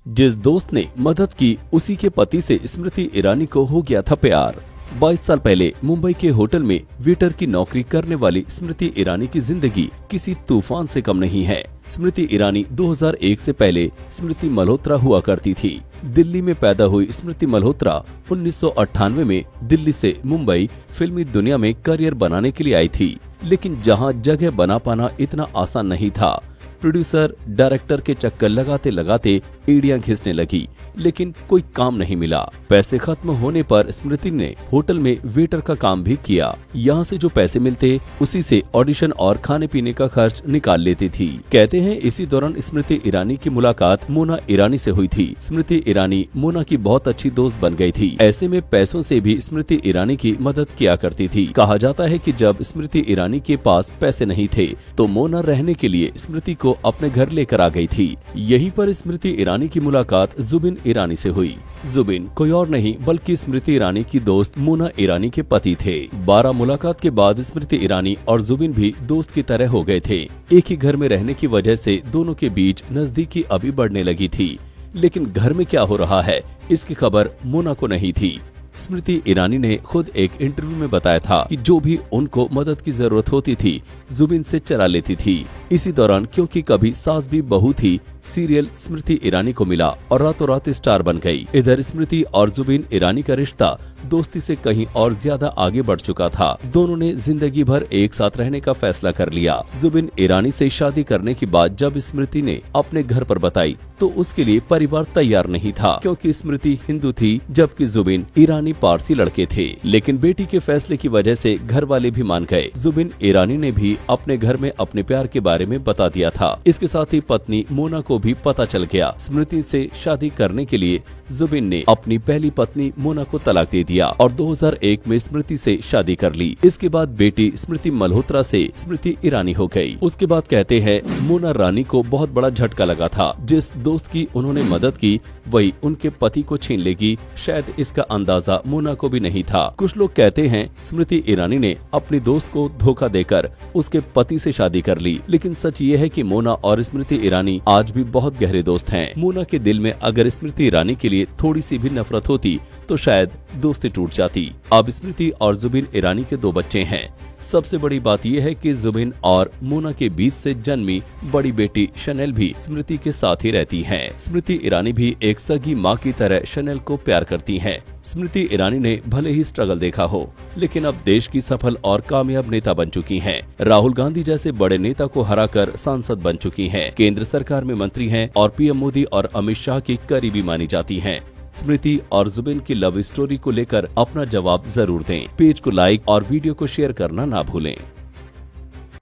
जिस दोस्त ने मदद की उसी के पति से स्मृति ईरानी को हो गया था प्यार। 22 साल पहले मुंबई के होटल में वेटर की नौकरी करने वाली स्मृति ईरानी की जिंदगी किसी तूफान से कम नहीं है। स्मृति ईरानी 2001 से पहले स्मृति मल्होत्रा हुआ करती थी। दिल्ली में पैदा हुई स्मृति मल्होत्रा 1998 में दिल्ली से मुंबई फिल्मी दुनिया में करियर बनाने के लिए आई थी, लेकिन जहां जगह बना पाना इतना आसान नहीं था। प्रोड्यूसर डायरेक्टर के चक्कर लगाते लगाते एड़ियां घिसने लगी, लेकिन कोई काम नहीं मिला। पैसे खत्म होने पर स्मृति ने होटल में वेटर का काम भी किया। यहाँ से जो पैसे मिलते उसी से ऑडिशन और खाने पीने का खर्च निकाल लेती थी। कहते हैं इसी दौरान स्मृति ईरानी की मुलाकात मोना ईरानी से हुई थी। स्मृति ईरानी मोना की बहुत अच्छी दोस्त बन गई थी। ऐसे में पैसों से भी स्मृति ईरानी की मदद किया करती थी। कहा जाता है कि जब स्मृति ईरानी के पास पैसे नहीं थे तो मोना रहने के लिए स्मृति को अपने घर लेकर आ गई थी। यहीं पर स्मृति ईरानी की मुलाकात जुबिन ईरानी से हुई। जुबिन कोई और नहीं बल्कि स्मृति ईरानी की दोस्त मोना ईरानी के पति थे। 12 मुलाकात के बाद स्मृति ईरानी और जुबिन भी दोस्त की तरह हो गए थे। एक ही घर में रहने की वजह से दोनों के बीच नजदीकी अभी बढ़ने लगी थी, लेकिन घर में क्या हो रहा है इसकी खबर मोना को नहीं थी। स्मृति ईरानी ने खुद एक इंटरव्यू में बताया था कि जो भी उनको मदद की जरूरत होती थी जुबिन से चला लेती थी। इसी दौरान क्योंकि कभी सास भी बहू थी, सीरियल स्मृति ईरानी को मिला और रातों रात स्टार बन गई। इधर स्मृति और जुबिन ईरानी का रिश्ता दोस्ती से कहीं और ज्यादा आगे बढ़ चुका था। दोनों ने जिंदगी भर एक साथ रहने का फैसला कर लिया। जुबिन ईरानी से शादी करने की बात जब स्मृति ने अपने घर पर बताई तो उसके लिए परिवार तैयार नहीं था, क्योंकि स्मृति हिंदू थी जबकि जुबिन ईरानी पारसी लड़के थे। लेकिन बेटी के फैसले की वजह से घर वाले भी मान गए। जुबिन ईरानी ने भी अपने घर में अपने प्यार के बारे में बता दिया था। इसके साथ ही पत्नी मोना को भी पता चल गया। स्मृति से शादी करने के लिए जुबिन ने अपनी पहली पत्नी मोना को तलाक दे दिया और 2001 में स्मृति से शादी कर ली। इसके बाद बेटी स्मृति मल्होत्रा से स्मृति ईरानी हो गई। उसके बाद कहते हैं मोना रानी को बहुत बड़ा झटका लगा था। जिस दोस्त की उन्होंने मदद की वही उनके पति को छीन लेगी, शायद इसका अंदाजा मोना को भी नहीं था। कुछ लोग कहते हैं स्मृति ईरानी ने अपनी दोस्त को धोखा देकर उसके पति से शादी कर ली, लेकिन सच ये है कि मोना और स्मृति ईरानी आज भी बहुत गहरे दोस्त हैं। मोना के दिल में अगर स्मृति ईरानी के लिए थोड़ी सी भी नफरत होती तो शायद दोस्ती टूट जाती। अब स्मृति और जुबिन ईरानी के 2 बच्चे हैं। सबसे बड़ी बात यह है कि जुबिन और मोना के बीच से जन्मी बड़ी बेटी शनेल भी स्मृति के साथ ही रहती है। स्मृति ईरानी भी एक सगी माँ की तरह शनेल को प्यार करती है। स्मृति ईरानी ने भले ही स्ट्रगल देखा हो, लेकिन अब देश की सफल और कामयाब नेता बन चुकी हैं। राहुल गांधी जैसे बड़े नेता को हराकर सांसद बन चुकी हैं। केंद्र सरकार में मंत्री हैं और पीएम मोदी और अमित शाह की करीबी मानी जाती हैं। स्मृति और जुबिन की लव स्टोरी को लेकर अपना जवाब जरूर दें। पेज को लाइक और वीडियो को शेयर करना ना भूलें।